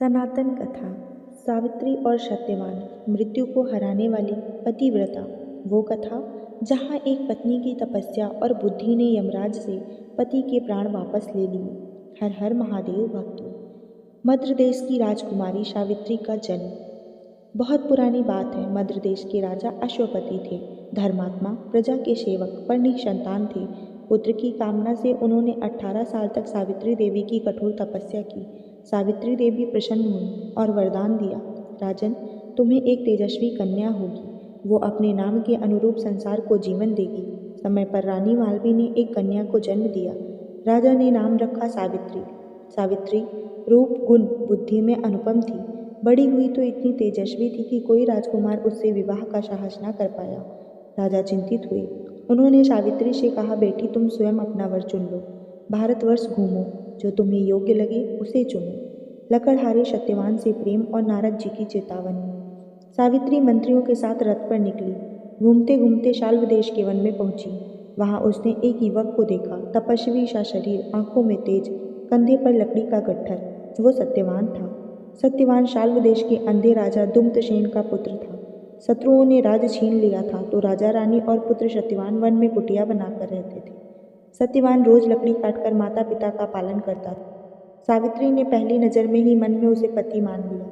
सनातन कथा। सावित्री और सत्यवान, मृत्यु को हराने वाली पतिव्रता। वो कथा जहाँ एक पत्नी की तपस्या और बुद्धि ने यमराज से पति के प्राण वापस ले लिए। हर हर महादेव भक्तों। मद्र देश की राजकुमारी सावित्री का जन्म। बहुत पुरानी बात है। मद्र देश के राजा अश्वपति थे। धर्मात्मा, प्रजा के सेवक, पर निसंतान थे। पुत्र की कामना से उन्होंने 18 साल तक सावित्री देवी की कठोर तपस्या की। सावित्री देवी प्रसन्न हुई और वरदान दिया, राजन, तुम्हें एक तेजस्वी कन्या होगी। वो अपने नाम के अनुरूप संसार को जीवन देगी। समय पर रानी मालवी ने एक कन्या को जन्म दिया। राजा ने नाम रखा सावित्री। सावित्री रूप, गुण, बुद्धि में अनुपम थी। बड़ी हुई तो इतनी तेजस्वी थी कि कोई राजकुमार उससे विवाह का साहस न कर पाया। राजा चिंतित हुए। उन्होंने सावित्री से कहा, बेटी, तुम स्वयं अपना वर चुन लो। भारतवर्ष घूमो, जो तुम्हें योग्य लगे उसे चुनो। लकड़हारे सत्यवान से प्रेम और नारद जी की चेतावनी। सावित्री मंत्रियों के साथ रथ पर निकली। घूमते घूमते शाल्व देश के वन में पहुंची। वहां उसने एक युवक को देखा। तपस्वी सा शरीर, आंखों में तेज, कंधे पर लकड़ी का गट्ठर। वो सत्यवान था। सत्यवान शाल्व देश के अंधे राजा दुम्तसेन का पुत्र था। शत्रुओं ने राज छीन लिया था तो राजा रानी और पुत्र सत्यवान वन में कुटिया बनाकर रहते थे। सत्यवान रोज लकड़ी काटकर माता पिता का पालन करता था। सावित्री ने पहली नज़र में ही मन में उसे पति मान लिया।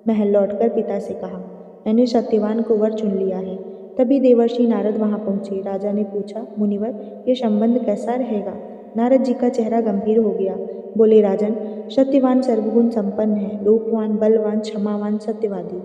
महल लौटकर पिता से कहा, मैंने सत्यवान को वर चुन लिया है। तभी देवर्षि नारद वहां पहुंचे। राजा ने पूछा, मुनिवर, ये संबंध कैसा रहेगा? नारद जी का चेहरा गंभीर हो गया। बोले, राजन, सत्यवान सर्वगुण संपन्न है, रूपवान, बलवान, क्षमावान, सत्यवादी,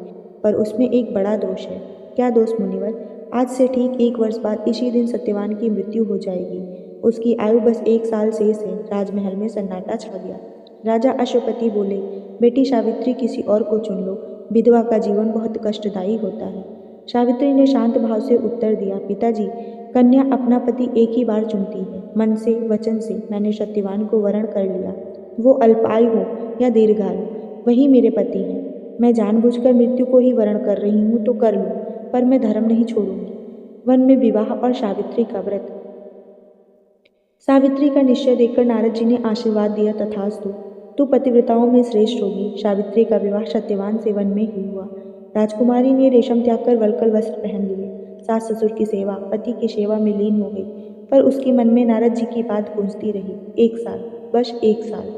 पर उसमें एक बड़ा दोष है। क्या दोष मुनिवर? आज से ठीक 1 वर्ष बाद इसी दिन सत्यवान की मृत्यु हो जाएगी। उसकी आयु बस 1 साल शेष है। राजमहल में सन्नाटा छा गया। राजा अश्वपति बोले, बेटी सावित्री किसी और को चुन लो। विधवा का जीवन बहुत कष्टदायी होता है। सावित्री ने शांत भाव से उत्तर दिया, पिताजी, कन्या अपना पति एक ही बार चुनती है। मन से, वचन से मैंने सत्यवान को वरण कर लिया। वो अल्पायु हो या दीर्घायु, वही मेरे पति हैं। मैं जानबूझकर मृत्यु को ही वरण कर रही हूँ तो कर लूँ, पर मैं धर्म नहीं छोड़ूंगी। वन में विवाह और सावित्री का व्रत। सावित्री का निश्चय देखकर नारद जी ने आशीर्वाद दिया, तथास्तु, तू पतिव्रताओं में श्रेष्ठ होगी। सावित्री का विवाह सत्यवान से वन में ही हुआ। राजकुमारी ने रेशम त्याग कर वल्कल वस्त्र पहन लिए। सास ससुर की सेवा, पति की सेवा में लीन हो गई। पर उसके मन में नारद जी की बात गूंजती रही। 1 साल, बस 1 साल।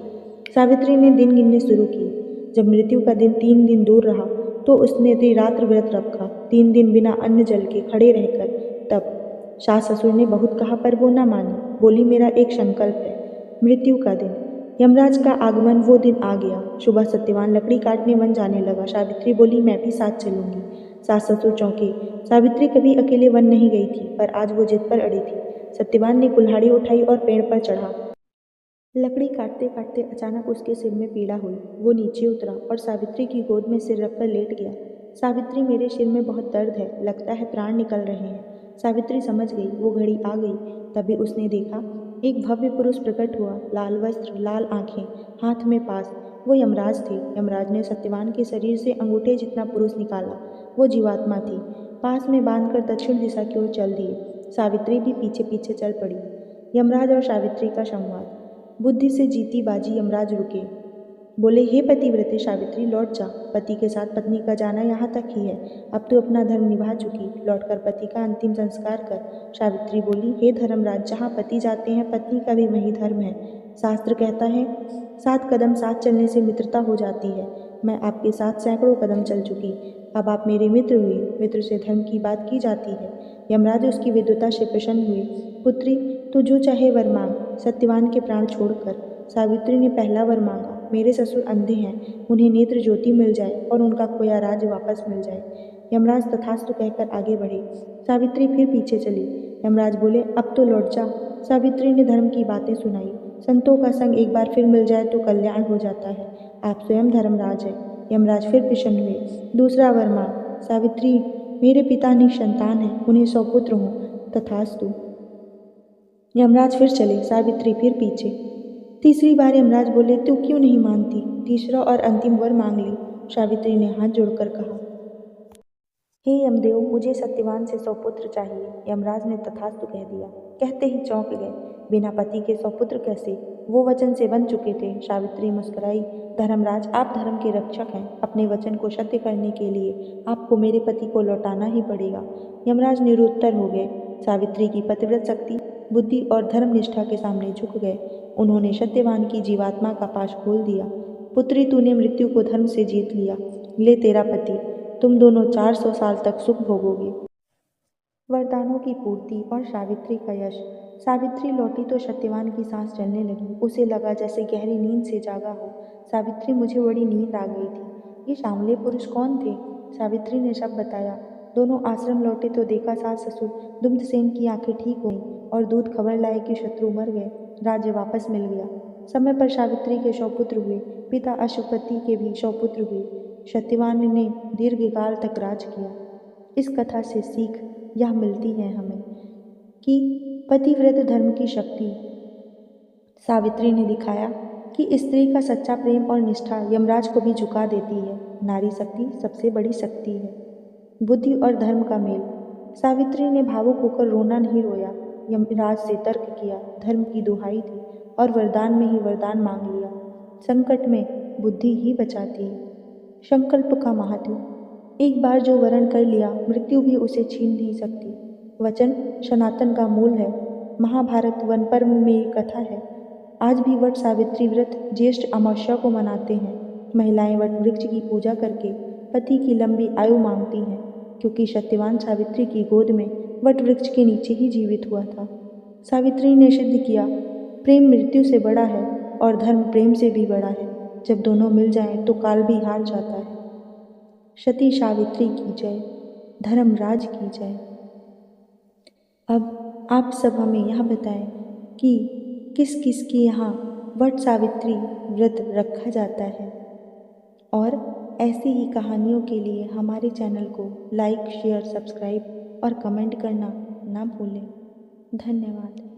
सावित्री ने दिन गिनने शुरू किए। जब मृत्यु का दिन 3 दिन दूर रहा तो उसने त्रिरात्र व्रत रखा। 3 दिन बिना अन्न जल के खड़े रहकर तब। सास ससुर ने बहुत कहा पर वो न मानी। बोली, मेरा एक संकल्प है। मृत्यु का दिन, यमराज का आगमन, वो दिन आ गया। सुबह सत्यवान लकड़ी काटने वन जाने लगा। सावित्री बोली, मैं भी साथ चलूंगी। सास ससुर चौंके। सावित्री कभी अकेले वन नहीं गई थी, पर आज वो जिद पर अड़ी थी। सत्यवान ने कुल्हाड़ी उठाई और पेड़ पर चढ़ा। लकड़ी काटते काटते अचानक उसके सिर में पीड़ा हुई। वो नीचे उतरा और सावित्री की गोद में सिर रखकर लेट गया। सावित्री, मेरे सिर में बहुत दर्द है, लगता है प्राण निकल रहे हैं। सावित्री समझ गई, वो घड़ी आ गई। तभी उसने देखा, एक भव्य पुरुष प्रकट हुआ। लाल वस्त्र, लाल आंखें, हाथ में पास। वो यमराज थे। यमराज ने सत्यवान के शरीर से अंगूठे जितना पुरुष निकाला। वो जीवात्मा थी। पास में बांधकर दक्षिण दिशा की ओर चल दिए। सावित्री भी पीछे पीछे चल पड़ी। यमराज और सावित्री का संवाद। बुद्धि से जीती बाजी यमराज रुके। बोले, हे पतिव्रते सावित्री, लौट जा। पति के साथ पत्नी का जाना यहाँ तक ही है। अब तू अपना धर्म निभा चुकी, लौटकर पति का अंतिम संस्कार कर। सावित्री बोली, हे धर्मराज, जहाँ पति जाते हैं पत्नी का भी वही धर्म है। शास्त्र कहता है, 7 कदम साथ चलने से मित्रता हो जाती है। मैं आपके साथ सैकड़ों कदम चल चुकी, अब आप मेरे मित्र हुए। मित्र से धर्म की बात की जाती है। यमराज उसकी विद्वता से प्रसन्न हुए। पुत्री, तू जो चाहे वर मांग, सत्यवान के प्राण छोड़कर। सावित्री ने पहला वर मांगा, मेरे ससुर अंधे हैं, उन्हें नेत्र ज्योति मिल जाए और उनका खोया राज्य वापस मिल जाए। यमराज तथास्तु कहकर आगे बढ़े। सावित्री फिर पीछे चली। यमराज बोले, अब तो लौट जा। सावित्री ने धर्म की बातें सुनाई। संतों का संग एक बार फिर मिल जाए तो कल्याण हो जाता है। आप स्वयं धर्मराज हैं। यमराज फिर प्रसन्न हुए। दूसरा वर मांग। सावित्री, मेरे पिता निसंतान हैं, उन्हें 100 पुत्र हों। तथास्तु। यमराज फिर चले। सावित्री फिर पीछे। तीसरी बार यमराज बोले, तू क्यों नहीं मानती? तीसरा और अंतिम वर मांग ली। सावित्री ने हाथ जोड़कर कहा, हे यमदेव, मुझे सत्यवान से 100 पुत्र चाहिए। यमराज ने तथास्तु कह दिया। कहते ही चौंक गए। बिना पति के 100 पुत्र कैसे? वो वचन से बन चुके थे। सावित्री मुस्कुराई। धर्मराज, आप धर्म के रक्षक हैं। अपने वचन को सत्य करने के लिए आपको मेरे पति को लौटाना ही पड़ेगा। यमराज निरुत्तर हो गए। सावित्री की पतिव्रत शक्ति, बुद्धि और धर्मनिष्ठा के सामने झुक गए। उन्होंने सत्यवान की जीवात्मा का पाश खोल दिया। पुत्री, तूने मृत्यु को धर्म से जीत लिया। ले तेरा पति, तुम दोनों 400 साल तक सुख भोगोगे। वरदानों की पूर्ति और सावित्री का यश। सावित्री लौटी तो सत्यवान की सांस चलने लगी। उसे लगा जैसे गहरी नींद से जागा हो। सावित्री, मुझे बड़ी नींद आ गई थी। ये सांवले पुरुष कौन थे? सावित्री ने सब बताया। दोनों आश्रम लौटे तो देखा सास ससुर दुग्धसेन की आंखें ठीक हो गईं और दूध खबर लाए कि शत्रु मर गए। राज्य वापस मिल गया। समय पर सावित्री के 100 पुत्र हुए। पिता अशुपति के भी 100 पुत्र हुए। सत्यवान ने दीर्घकाल तक राज किया। इस कथा से सीख यह मिलती है हमें कि पतिव्रत धर्म की शक्ति। सावित्री ने दिखाया कि स्त्री का सच्चा प्रेम और निष्ठा यमराज को भी झुका देती है। नारी शक्ति सबसे बड़ी शक्ति है। बुद्धि और धर्म का मेल। सावित्री ने भावुक होकर रोना नहीं रोया। यमराज से तर्क किया, धर्म की दुहाई दी और वरदान में ही वरदान मांग लिया। संकट में बुद्धि ही बचाती है। संकल्प का महत्व। एक बार जो वरण कर लिया, मृत्यु भी उसे छीन नहीं सकती। वचन सनातन का मूल है। महाभारत वन पर्व में एक कथा है। आज भी वट सावित्री व्रत ज्येष्ठ अमावस्या को मनाते हैं। महिलाएं वट वृक्ष की पूजा करके पति की लंबी आयु मांगती हैं, क्योंकि सत्यवान सावित्री की गोद में वट वृक्ष के नीचे ही जीवित हुआ था। सावित्री ने सिद्ध किया, प्रेम मृत्यु से बड़ा है और धर्म प्रेम से भी बड़ा है। जब दोनों मिल जाएं तो काल भी हार जाता है। सती सावित्री की जय। धर्मराज की जय। अब आप सब हमें यह बताएं कि किस किस के यहाँ वट सावित्री व्रत रखा जाता है, और ऐसी ही कहानियों के लिए हमारे चैनल को लाइक, शेयर, सब्सक्राइब और कमेंट करना ना भूलें। धन्यवाद।